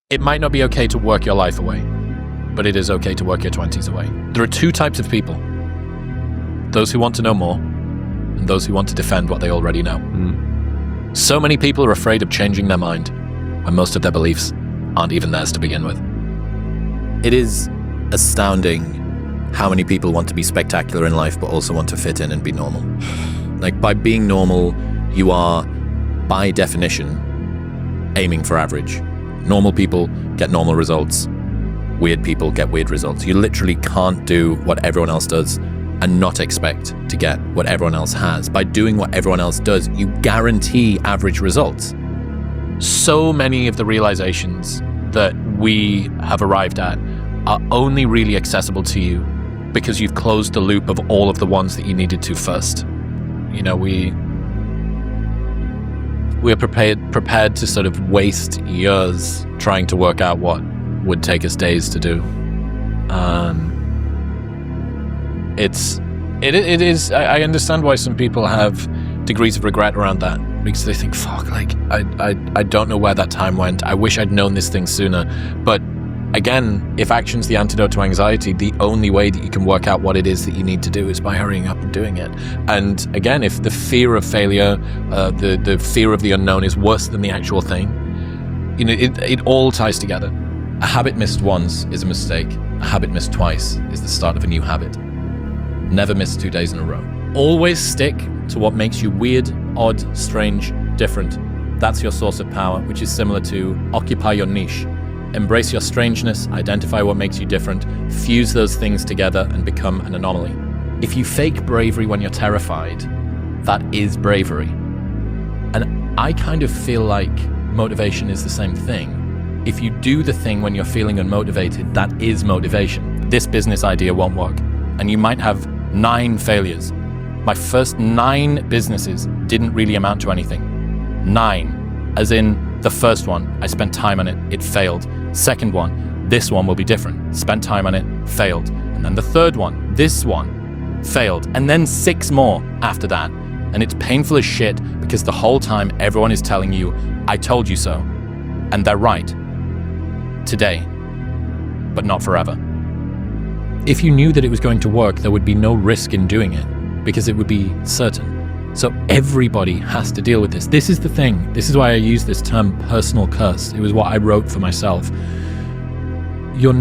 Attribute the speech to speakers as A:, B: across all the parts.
A: It might not be okay to work your life away, but it is okay to work your 20s away. There are two types of people. Those who want to know more, and those who want to defend what they already know. So many people are afraid of changing their mind when most of their beliefs aren't even theirs to begin with.
B: It is astounding how many people want to be spectacular in life but also want to fit in and be normal. Like, by being normal, you are, by definition, aiming for average. Normal people get normal results. Weird people get weird results. You literally can't do what everyone else does and not expect to get what everyone else has. By doing what everyone else does, you guarantee average results.
A: So many of the realizations that we have arrived at are only really accessible to you because you've closed the loop of all of the ones that you needed to first. You know, we're prepared to sort of waste years trying to work out what would take us days to do. It is. I understand why some people have degrees of regret around that, because they think, fuck, like I don't know where that time went. I wish I'd known this thing sooner. But again, if action's the antidote to anxiety, the only way that you can work out what it is that you need to do is by hurrying up and doing it. And again, if the fear of failure, the fear of the unknown is worse than the actual thing, you know, it all ties together. A habit missed once is a mistake. A habit missed twice is the start of a new habit. Never miss 2 days in a row. Always stick to what makes you weird, odd, strange, different. That's your source of power, which is similar to occupy your niche. Embrace your strangeness, identify what makes you different, fuse those things together and become an anomaly. If you fake bravery when you're terrified, that is bravery. And I kind of feel like motivation is the same thing. If you do the thing when you're feeling unmotivated, that is motivation. This business idea won't work. And you might have 9 failures. My first 9 businesses didn't really amount to anything. 9. As in, the first one, I spent time on it, it failed. Second one, this one will be different. Spent time on it, failed. And then the third one, this one, failed. And then 6 more after that. And it's painful as shit because the whole time everyone is telling you, I told you so. And they're right. Today. But not forever. If you knew that it was going to work, there would be no risk in doing it because it would be certain. So everybody has to deal with this. This is the thing. This is why I use this term personal curse. It was what I wrote for myself. You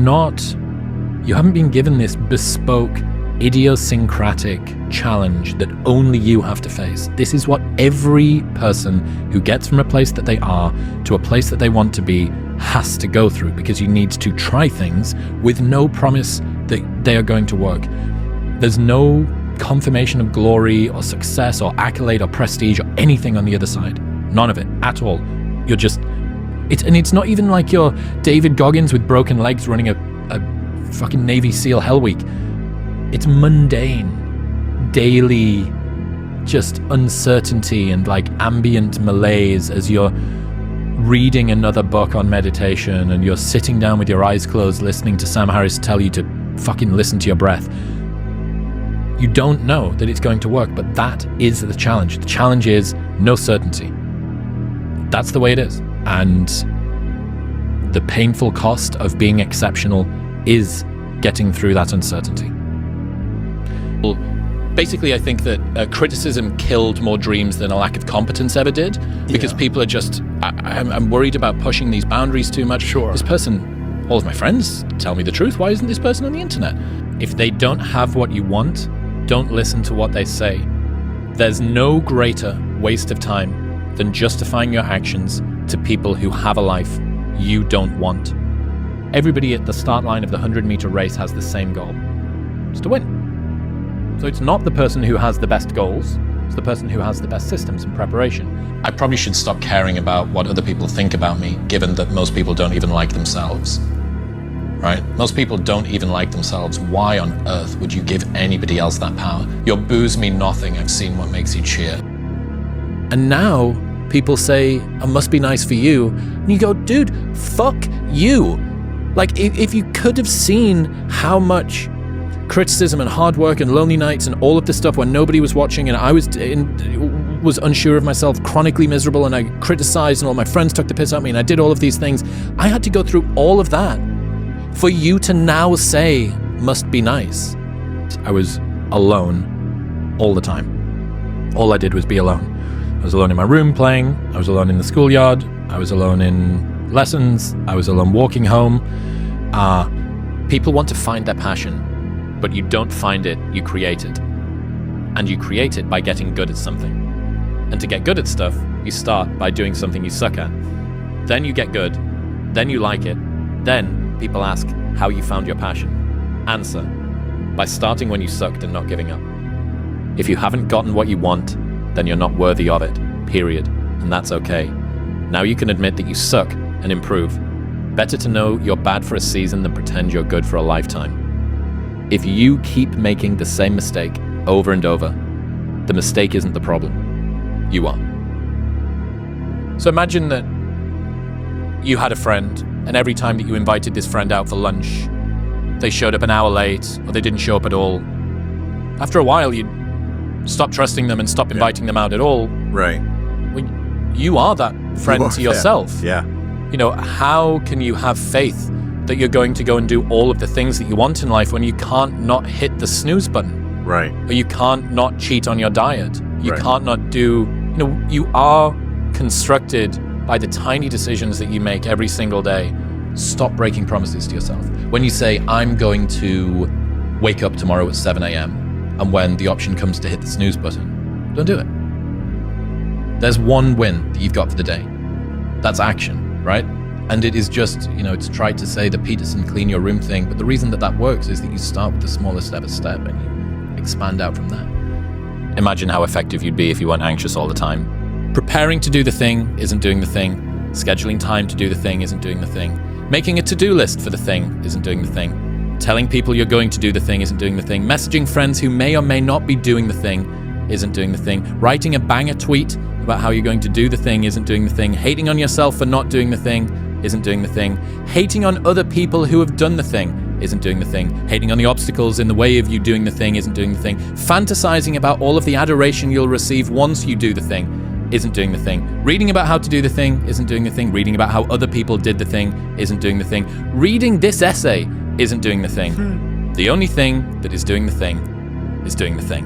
A: haven't been given this bespoke, idiosyncratic challenge that only you have to face. This is what every person who gets from a place that they are to a place that they want to be has to go through, because you need to try things with no promise that they are going to work. There's no confirmation of glory or success or accolade or prestige or anything on the other side. None of it at all. You're just, it's not even like you're David Goggins with broken legs running a fucking Navy SEAL Hell Week. It's mundane, daily, just uncertainty and like ambient malaise as you're reading another book on meditation and you're sitting down with your eyes closed listening to Sam Harris tell you to fucking listen to your breath. You don't know that it's going to work, but that is the challenge. The challenge is no certainty. That's the way it is. And the painful cost of being exceptional is getting through that uncertainty. Well, basically, I think that criticism killed more dreams than a lack of competence ever did, because people are just, I'm worried about pushing these boundaries too much.
C: Sure.
A: This person, all of my friends tell me the truth. Why isn't this person on the internet? If they don't have what you want, don't listen to what they say. There's no greater waste of time than justifying your actions to people who have a life you don't want. Everybody at the start line of the 100-meter race has the same goal. It's to win. So it's not the person who has the best goals, it's the person who has the best systems and preparation. I probably should stop caring about what other people think about me, given that most people don't even like themselves. Right? Most people don't even like themselves. Why on earth would you give anybody else that power? Your boos mean nothing. I've seen what makes you cheer. And now people say, it must be nice for you. And you go, dude, fuck you. Like, if you could have seen how much criticism and hard work and lonely nights and all of this stuff when nobody was watching and I was was unsure of myself, chronically miserable, and I criticized, and all my friends took the piss out of me, and I did all of these things. I had to go through all of that for you to now say, must be nice. I was alone all the time. All I did was be alone. I was alone in my room playing. I was alone in the schoolyard. I was alone in lessons. I was alone walking home. People want to find their passion, but you don't find it, you create it. And you create it by getting good at something. And to get good at stuff, you start by doing something you suck at. Then you get good. Then you like it. Then people ask how you found your passion. Answer: by starting when you sucked and not giving up. If you haven't gotten what you want, then you're not worthy of it, period. And that's okay. Now you can admit that you suck and improve. Better to know you're bad for a season than pretend you're good for a lifetime. If you keep making the same mistake over and over, the mistake isn't the problem. You are. So imagine that you had a friend, and every time that you invited this friend out for lunch, they showed up an hour late, or they didn't show up at all. After a while, you'd stop trusting them and stop inviting them out at all.
C: Right.
A: Well, you are that friend to yourself.
C: Yeah.
A: You know, how can you have faith that you're going to go and do all of the things that you want in life when you can't not hit the snooze button?
C: Right.
A: Or you can't not cheat on your diet. You
C: Right.
A: can't not do, you are constructed by the tiny decisions that you make every single day. Stop breaking promises to yourself. When you say, I'm going to wake up tomorrow at 7 a.m., and when the option comes to hit the snooze button, don't do it. There's one win that you've got for the day. That's action, right? And it is just, it's tried to say the Peterson clean your room thing, but the reason that works is that you start with the smallest ever step and you expand out from there. Imagine how effective you'd be if you weren't anxious all the time. Preparing to do the thing isn't doing the thing. Scheduling time to do the thing isn't doing the thing. Making a to-do list for the thing isn't doing the thing. Telling people you're going to do the thing isn't doing the thing. Messaging friends who may or may not be doing the thing isn't doing the thing. Writing a banger tweet about how you're going to do the thing isn't doing the thing. Hating on yourself for not doing the thing isn't doing the thing. Hating on other people who have done the thing isn't doing the thing. Hating on the obstacles in the way of you doing the thing isn't doing the thing. Fantasizing about all of the adoration you'll receive once you do the thing isn't doing the thing. Reading about how to do the thing isn't doing the thing. Reading about how other people did the thing isn't doing the thing. Reading this essay isn't doing the thing. The only thing that is doing the thing is doing the thing.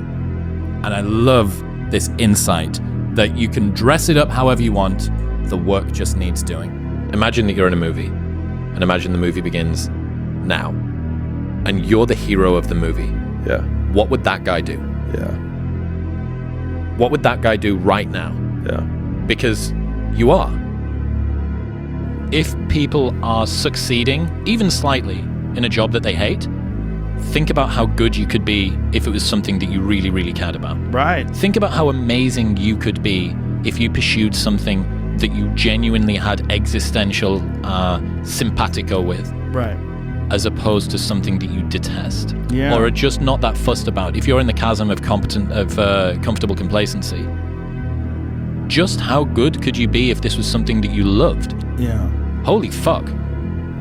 A: And I love this insight that you can dress it up however you want. The work just needs doing. Imagine that you're in a movie, and imagine the movie begins now, and you're the hero of the movie.
C: Yeah.
A: What would that guy do?
C: Yeah.
A: What would that guy do right now?
C: Yeah.
A: Because you are. If people are succeeding, even slightly, in a job that they hate, think about how good you could be if it was something that you really, really cared about.
D: Right.
A: Think about how amazing you could be if you pursued something that you genuinely had existential simpatico with.
D: Right.
A: As opposed to something that you detest.
D: Yeah.
A: Or are just not that fussed about. If you're in the chasm of comfortable complacency, just how good could you be if this was something that you loved?
D: Yeah.
A: Holy fuck.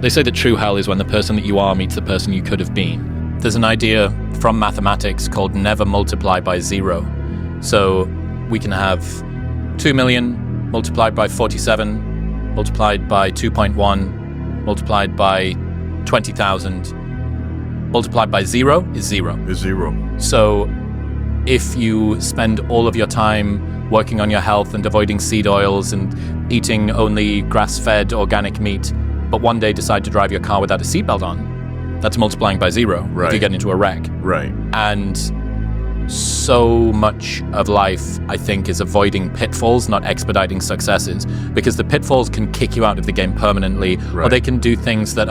A: They say that true hell is when the person that you are meets the person you could have been. There's an idea from mathematics called never multiply by zero. So we can have 2 million multiplied by 47, multiplied by 2.1, multiplied by 20,000, multiplied by zero is zero.
C: Is zero.
A: So if you spend all of your time working on your health and avoiding seed oils and eating only grass-fed organic meat, but one day decide to drive your car without a seatbelt on, that's multiplying by zero if
C: Right.
A: you get into a wreck.
C: Right.
A: And so much of life, I think, is avoiding pitfalls, not expediting successes, because the pitfalls can kick you out of the game permanently, or
C: Right.
A: they can do things that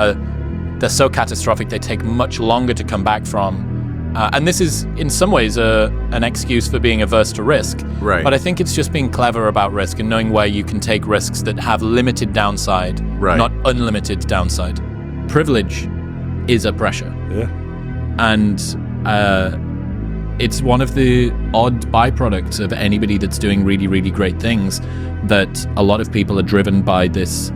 A: they're so catastrophic they take much longer to come back from. And this is, in some ways, an excuse for being averse to risk.
C: Right.
A: But I think it's just being clever about risk and knowing where you can take risks that have limited downside,
C: Right.
A: not unlimited downside. Privilege is a pressure.
C: Yeah.
A: And it's one of the odd byproducts of anybody that's doing really, really great things, that a lot of people are driven by this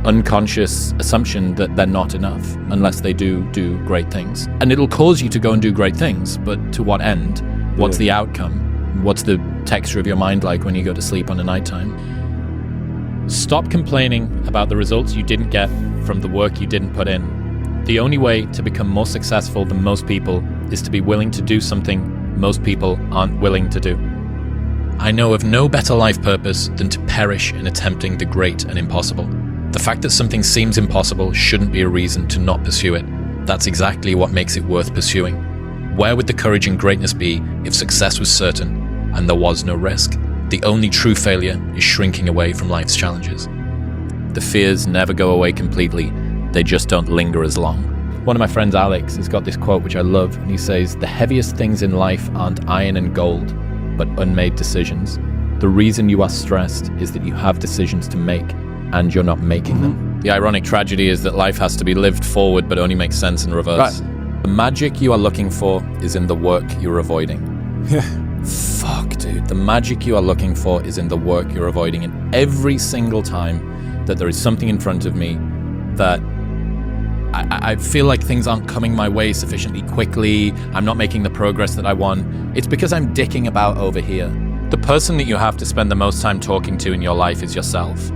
A: unconscious assumption that they're not enough unless they do great things. And it'll cause you to go and do great things, but to what end? What's the outcome? What's the
B: texture of your mind like when you go to sleep on a nighttime?
C: Stop complaining about the results you didn't get from the work you didn't put in. The only way to become more successful than most people is to be willing to do something most people aren't willing to do.
A: I know of no better life purpose than to perish in attempting the great and impossible. The fact that something seems impossible shouldn't be a reason to not pursue it. That's exactly what makes it worth pursuing. Where would the courage and greatness be if success was certain and there was no risk? The only true failure is shrinking away from life's challenges.
B: The fears never go away completely, they just don't linger as long.
C: One of my friends, Alex, has got this quote which I love, and he says, "The heaviest things in life aren't iron and gold, but unmade decisions. The reason you are stressed is that you have decisions to make, and you're not making them."
B: The ironic tragedy is that life has to be lived forward, but only makes sense in reverse.
C: Right.
B: The magic you are looking for is in the work you're avoiding. Fuck, dude. The magic you are looking for is in the work you're avoiding. And every single time that there is something in front of me that I feel like things aren't coming my way sufficiently quickly, I'm not making the progress that I want, it's because I'm dicking about over here.
A: The person that you have to spend the most time talking to in your life is yourself.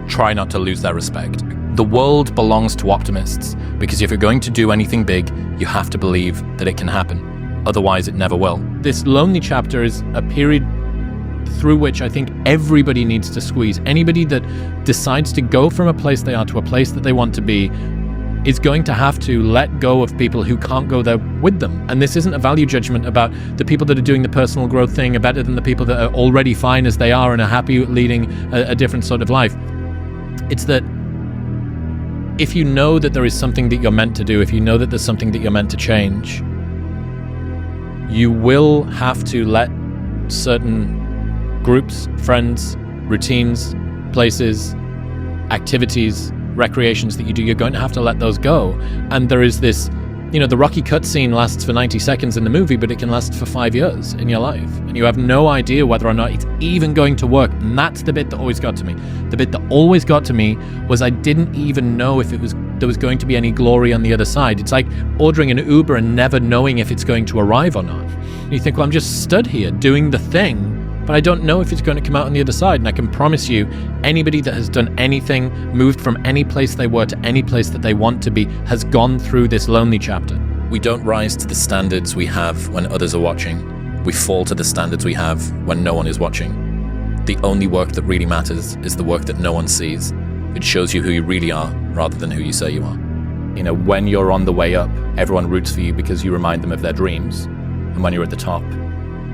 A: Try not to lose their respect. The world belongs to optimists, because if you're going to do anything big, you have to believe that it can happen. Otherwise, it never will.
C: This lonely chapter is a period through which I think everybody needs to squeeze. Anybody that decides to go from a place they are to a place that they want to be is going to have to let go of people who can't go there with them. And this isn't a value judgment about the people that are doing the personal growth thing are better than the people that are already fine as they are and are happy leading a different sort of life. It's that if you know that there is something that you're meant to do, if you know that there's something that you're meant to change, you will have to let certain groups, friends, routines, places, activities, recreations that you do, you're going to have to let those go. And there is this, the Rocky cutscene lasts for 90 seconds in the movie, but it can last for 5 years in your life. And you have no idea whether or not it's even going to work. And that's the bit that always got to me. The bit that always got to me was I didn't even know if there was going to be any glory on the other side. It's like ordering an Uber and never knowing if it's going to arrive or not. And you think, well, I'm just stood here doing the thing, but I don't know if it's going to come out on the other side. And I can promise you, anybody that has done anything, moved from any place they were to any place that they want to be, has gone through this lonely chapter.
B: We don't rise to the standards we have when others are watching. We fall to the standards we have when no one is watching. The only work that really matters is the work that no one sees. It shows you who you really are rather than who you say you are.
C: When you're on the way up, everyone roots for you because you remind them of their dreams. And when you're at the top,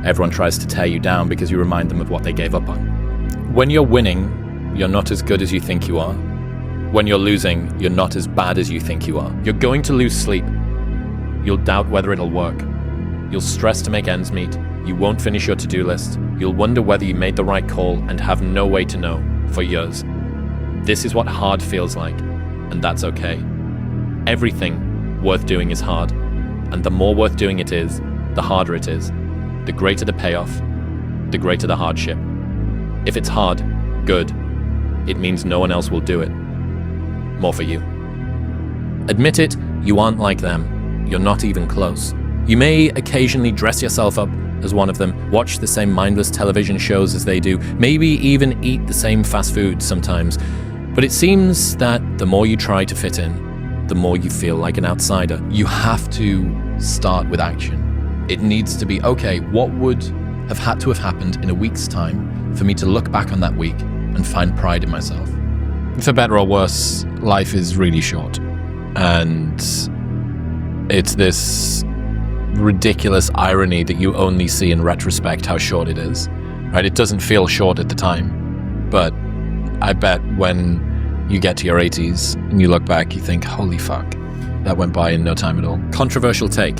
C: everyone tries to tear you down because you remind them of what they gave up on.
B: When you're winning, you're not as good as you think you are. When you're losing, you're not as bad as you think you are.
C: You're going to lose sleep. You'll doubt whether it'll work. You'll stress to make ends meet. You won't finish your to-do list. You'll wonder whether you made the right call and have no way to know for years. This is what hard feels like, and that's okay. Everything worth doing is hard, and the more worth doing it is, the harder it is. The greater the payoff, the greater the hardship. If it's hard, good. It means no one else will do it. More for you. Admit it, you aren't like them. You're not even close. You may occasionally dress yourself up as one of them, watch the same mindless television shows as they do, maybe even eat the same fast food sometimes. But it seems that the more you try to fit in, the more you feel like an outsider.
A: You have to start with action. It needs to be, okay, what would have had to have happened in a week's time for me to look back on that week and find pride in myself? For better or worse, life is really short. And it's this ridiculous irony that you only see in retrospect how short it is, right? It doesn't feel short at the time, but I bet when you get to your 80s and you look back, you think, holy fuck, that went by in no time at all.
B: Controversial take.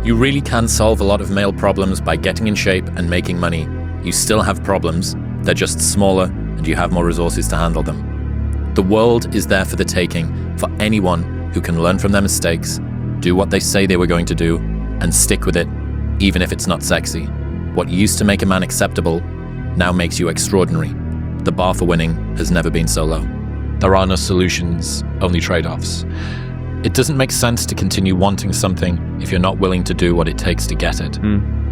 B: You really can solve a lot of male problems by getting in shape and making money. You still have problems, they're just smaller and you have more resources to handle them. The world is there for the taking for anyone who can learn from their mistakes, do what they say they were going to do, and stick with it, even if it's not sexy. What used to make a man acceptable now makes you extraordinary. The bar for winning has never been so low.
A: There are no solutions, only trade-offs. It doesn't make sense to continue wanting something if you're not willing to do what it takes to get it.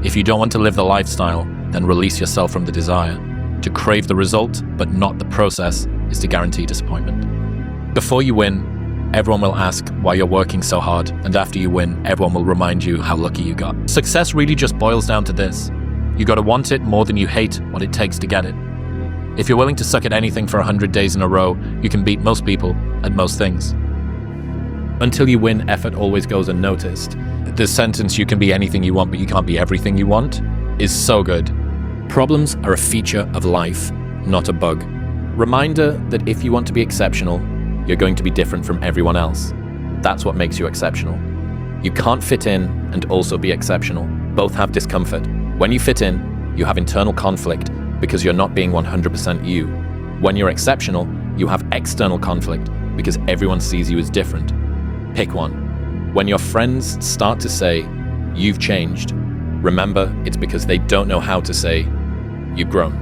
A: If you don't want to live the lifestyle, then release yourself from the desire. To crave the result, but not the process, is to guarantee disappointment. Before you win, everyone will ask why you're working so hard, and after you win, everyone will remind you how lucky you got. Success really just boils down to this. You gotta want it more than you hate what it takes to get it. If you're willing to suck at anything for 100 days in a row, you can beat most people at most things.
C: Until you win, effort always goes unnoticed.
A: The sentence, "you can be anything you want, but you can't be everything you want," is so good.
B: Problems are a feature of life, not a bug. Reminder that if you want to be exceptional, you're going to be different from everyone else. That's what makes you exceptional. You can't fit in and also be exceptional. Both have discomfort. When you fit in, you have internal conflict because you're not being 100% you. When you're exceptional, you have external conflict because everyone sees you as different. Pick one. When your friends start to say, "You've changed," remember it's because they don't know how to say, "You've grown."